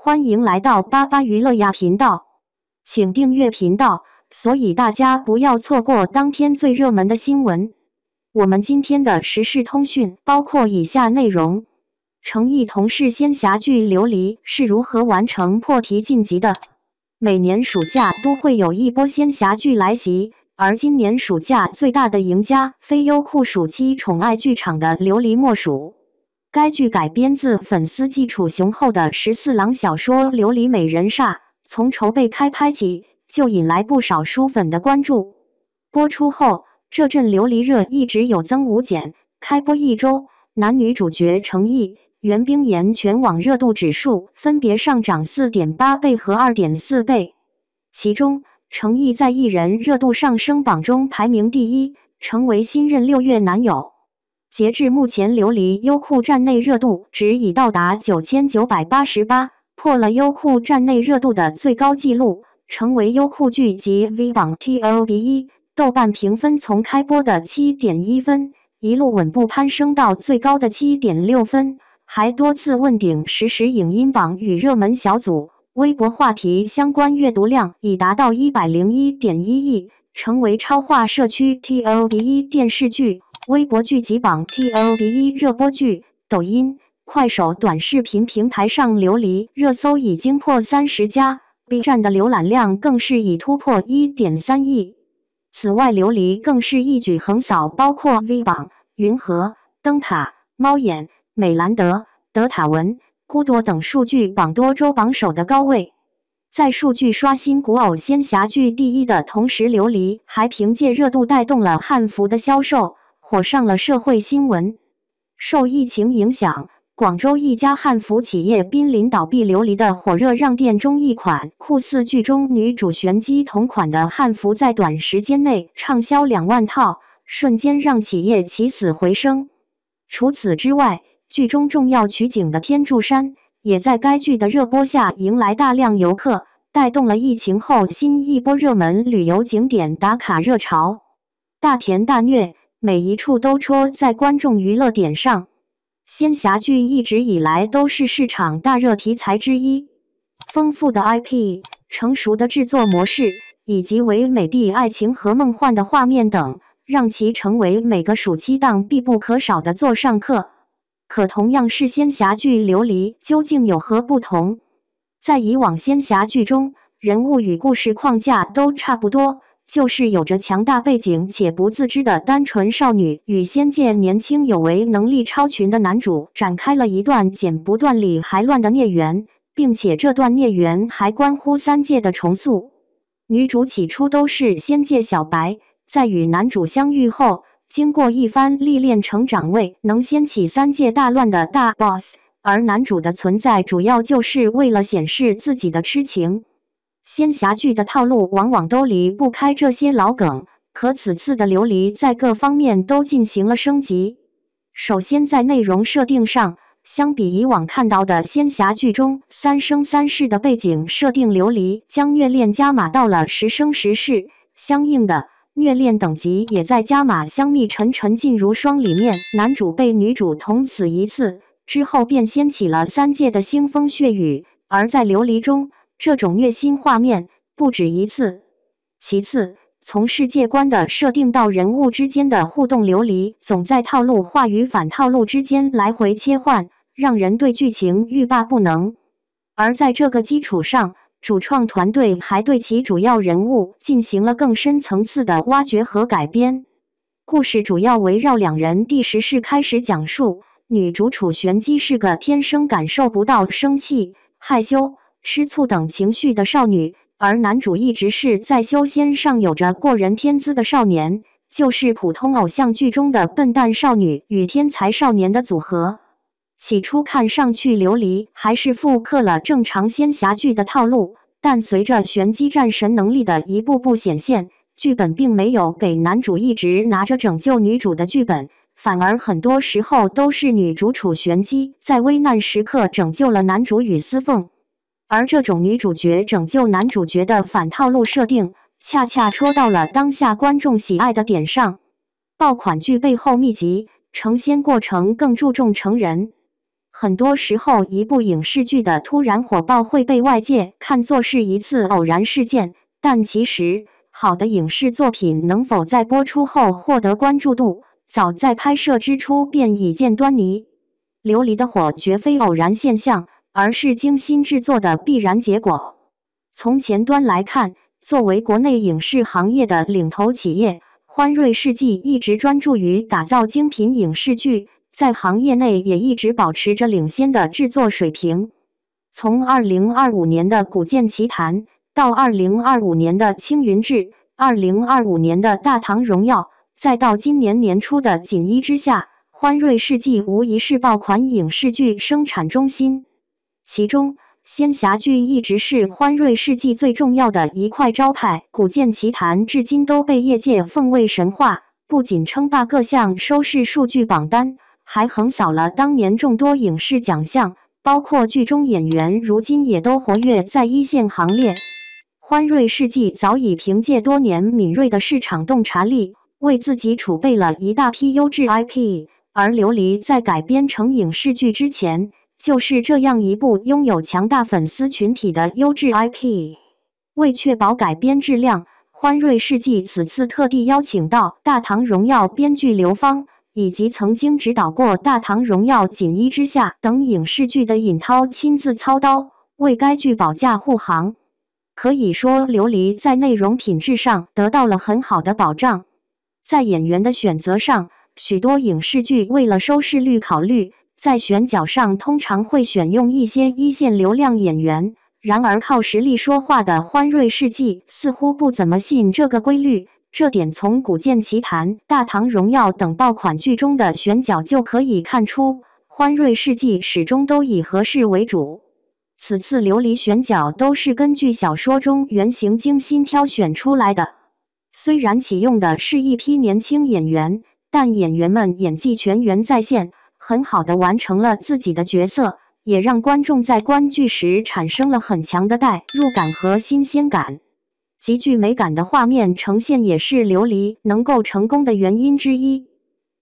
欢迎来到巴巴娱乐呀频道，请订阅频道，所以大家不要错过当天最热门的新闻。我们今天的时事通讯包括以下内容：诚意同事仙侠剧《琉璃》是如何完成破题晋级的？每年暑假都会有一波仙侠剧来袭，而今年暑假最大的赢家非优酷暑期宠爱剧场的《琉璃》莫属。该剧改编自粉丝基础雄厚的14郎小说《琉璃美人煞》，从筹备开拍起就引来不少书粉的关注。播出后，这阵琉璃热一直有增无减。开播1周，男女主角程毅、袁冰妍全网热度指数分别上涨 4.8 倍和 2.4 倍。其中，程毅在艺人热度上升榜中排名第1，成为新任6月男友。截至目前，琉璃优酷站内热度值已到达9988，破了优酷站内热度的最高纪录，成为优酷剧集 V 榜 TOP 1。豆瓣评分从开播的 7.1 分一路稳步攀升到最高的 7.6 分，还多次问鼎实时影音榜与热门小组。微博话题相关阅读量已达到 101.1 亿，成为超话社区 TOP 1电视剧。微博剧集榜 TOP 1热播剧，抖音、快手短视频平台上琉璃热搜已经破30加，B 站的浏览量更是已突破 1.3 亿。此外，琉璃更是一举横扫包括 V 榜、云和、灯塔、猫眼、美兰德、德塔文、孤朵等数据榜多周榜首的高位。在数据刷新古偶仙侠剧第1的同时，琉璃还凭借热度带动了汉服的销售，火上了社会新闻。受疫情影响，广州一家汉服企业濒临倒闭，琉璃的火热让店中一款酷似剧中女主玄机同款的汉服在短时间内畅销2万套，瞬间让企业起死回生。除此之外，剧中重要取景的天柱山也在该剧的热播下迎来大量游客，带动了疫情后新一波热门旅游景点打卡热潮。大甜大虐，每一处都戳在观众娱乐点上。仙侠剧一直以来都是市场大热题材之一，丰富的 IP、成熟的制作模式以及唯美的爱情和梦幻的画面等，让其成为每个暑期档必不可少的座上客。可同样是仙侠剧，琉璃究竟有何不同？在以往仙侠剧中，人物与故事框架都差不多，就是有着强大背景且不自知的单纯少女与仙界年轻有为能力超群的男主展开了一段剪不断理还乱的孽缘，并且这段孽缘还关乎3界的重塑。女主起初都是仙界小白，在与男主相遇后，经过一番历练成长为能掀起3界大乱的大 boss， 而男主的存在主要就是为了显示自己的痴情。仙侠剧的套路往往都离不开这些老梗，可此次的琉璃在各方面都进行了升级。首先在内容设定上，相比以往看到的仙侠剧中3生3世的背景设定，琉璃将虐恋加码到了10生10世，相应的虐恋等级也在加码香蜜沉沉烬如霜里面，男主被女主捅死一次之后便掀起了3界的腥风血雨，而在琉璃中，这种虐心画面不止一次。其次，从世界观的设定到人物之间的互动，琉璃总在套路化与反套路之间来回切换，让人对剧情欲罢不能。而在这个基础上，主创团队还对其主要人物进行了更深层次的挖掘和改编。故事主要围绕2人第10世开始讲述。女主楚玄机是个天生感受不到生气、害羞、吃醋等情绪的少女，而男主一直是在修仙上有着过人天资的少年，就是普通偶像剧中的笨蛋少女与天才少年的组合。起初看上去，琉璃还是复刻了正常仙侠剧的套路，但随着玄机战神能力的一步步显现，剧本并没有给男主一直拿着拯救女主的剧本，反而很多时候都是女主楚玄机在危难时刻拯救了男主与司凤。而这种女主角拯救男主角的反套路设定，恰恰戳到了当下观众喜爱的点上。爆款剧背后秘籍，成仙过程更注重成人。很多时候，一部影视剧的突然火爆会被外界看作是一次偶然事件，但其实，好的影视作品能否在播出后获得关注度，早在拍摄之初便已见端倪。琉璃的火绝非偶然现象，而是精心制作的必然结果。从前端来看，作为国内影视行业的领头企业，欢瑞世纪一直专注于打造精品影视剧，在行业内也一直保持着领先的制作水平。从2025年的《古剑奇谭》到2025年的《青云志》，2025年的《大唐荣耀》，再到今年年初的《锦衣之下》，欢瑞世纪无疑是爆款影视剧生产中心。其中，仙侠剧一直是欢瑞世纪最重要的一块招牌，《古剑奇谭》至今都被业界奉为神话，不仅称霸各项收视数据榜单，还横扫了当年众多影视奖项，包括剧中演员如今也都活跃在一线行列。欢瑞世纪早已凭借多年敏锐的市场洞察力，为自己储备了一大批优质 IP， 而琉璃在改编成影视剧之前，就是这样一部拥有强大粉丝群体的优质 IP。 为确保改编质量，欢瑞世纪此次特地邀请到《大唐荣耀》编剧刘芳，以及曾经指导过《大唐荣耀》《锦衣之下》等影视剧的尹涛亲自操刀，为该剧保驾护航。可以说，琉璃在内容品质上得到了很好的保障。在演员的选择上，许多影视剧为了收视率考虑，在选角上通常会选用一些一线流量演员，然而靠实力说话的欢瑞世纪似乎不怎么信这个规律，这点从《古剑奇谭》《大唐荣耀》等爆款剧中的选角就可以看出，欢瑞世纪始终都以合适为主。此次琉璃选角都是根据小说中原型精心挑选出来的，虽然启用的是一批年轻演员，但演员们演技全员在线，很好的完成了自己的角色，也让观众在观剧时产生了很强的代入感和新鲜感。极具美感的画面呈现也是琉璃能够成功的原因之一。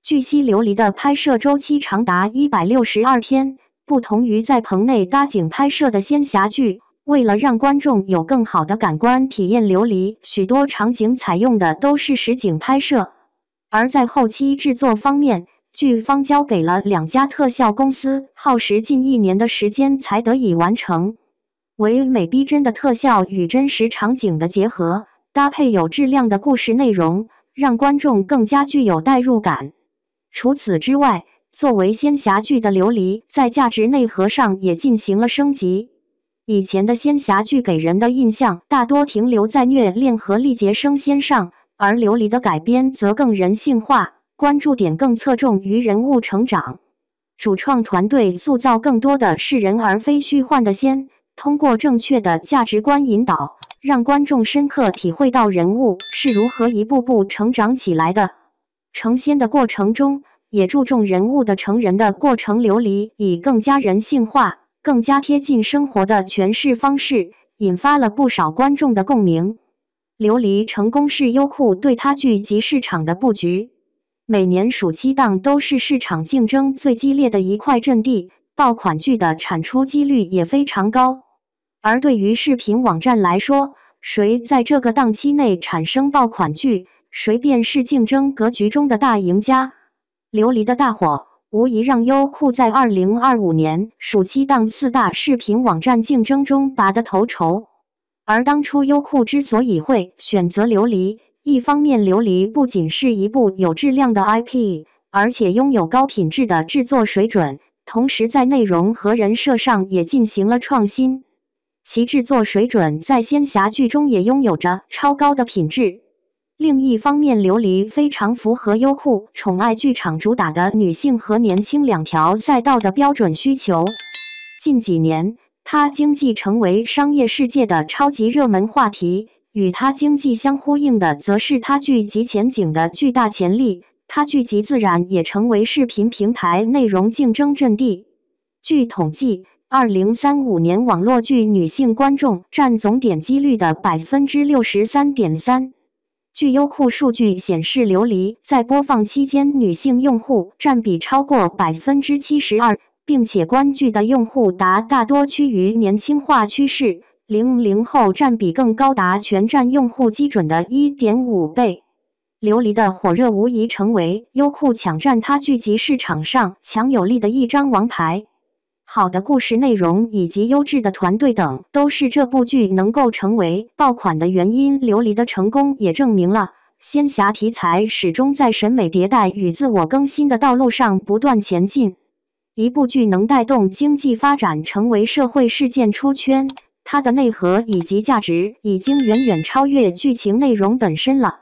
据悉，琉璃的拍摄周期长达162天，不同于在棚内搭景拍摄的仙侠剧，为了让观众有更好的感官体验，琉璃许多场景采用的都是实景拍摄。而在后期制作方面，剧方交给了2家特效公司，耗时近1年的时间才得以完成。唯美逼真的特效与真实场景的结合，搭配有质量的故事内容，让观众更加具有代入感。除此之外，作为仙侠剧的琉璃在价值内核上也进行了升级。以前的仙侠剧给人的印象大多停留在虐恋和历劫升仙上，而琉璃的改编则更人性化，关注点更侧重于人物成长。主创团队塑造更多的是人而非虚幻的仙，通过正确的价值观引导，让观众深刻体会到人物是如何一步步成长起来的。成仙的过程中，也注重人物的成人的过程，琉璃以更加人性化、更加贴近生活的诠释方式，引发了不少观众的共鸣。琉璃成功是优酷对它剧集市场的布局。每年暑期档都是市场竞争最激烈的一块阵地，爆款剧的产出几率也非常高。而对于视频网站来说，谁在这个档期内产生爆款剧，谁便是竞争格局中的大赢家。琉璃的大火无疑让优酷在2025年暑期档4大视频网站竞争中拔得头筹。而当初优酷之所以会选择琉璃，一方面琉璃不仅是一部有质量的 IP， 而且拥有高品质的制作水准，同时在内容和人设上也进行了创新。其制作水准在仙侠剧中也拥有着超高的品质。另一方面，琉璃非常符合优酷宠爱剧场主打的女性和年轻2条赛道的标准需求。近几年，它经济成为商业世界的超级热门话题，与它经济相呼应的则是它剧集前景的巨大潜力，它剧集自然也成为视频平台内容竞争阵地。据统计，2035年网络剧女性观众占总点击率的 63.3%。据优酷数据显示，琉璃在播放期间女性用户占比超过 72%，并且观剧的用户大多趋于年轻化趋势，00后占比更高达全站用户基准的1.5倍。琉璃的火热无疑成为优酷抢占它剧集市场上强有力的一张王牌。好的故事内容以及优质的团队等，都是这部剧能够成为爆款的原因。琉璃的成功也证明了仙侠题材始终在审美迭代与自我更新的道路上不断前进。一部剧能带动经济发展，成为社会事件出圈，它的内核以及价值已经远远超越剧情内容本身了。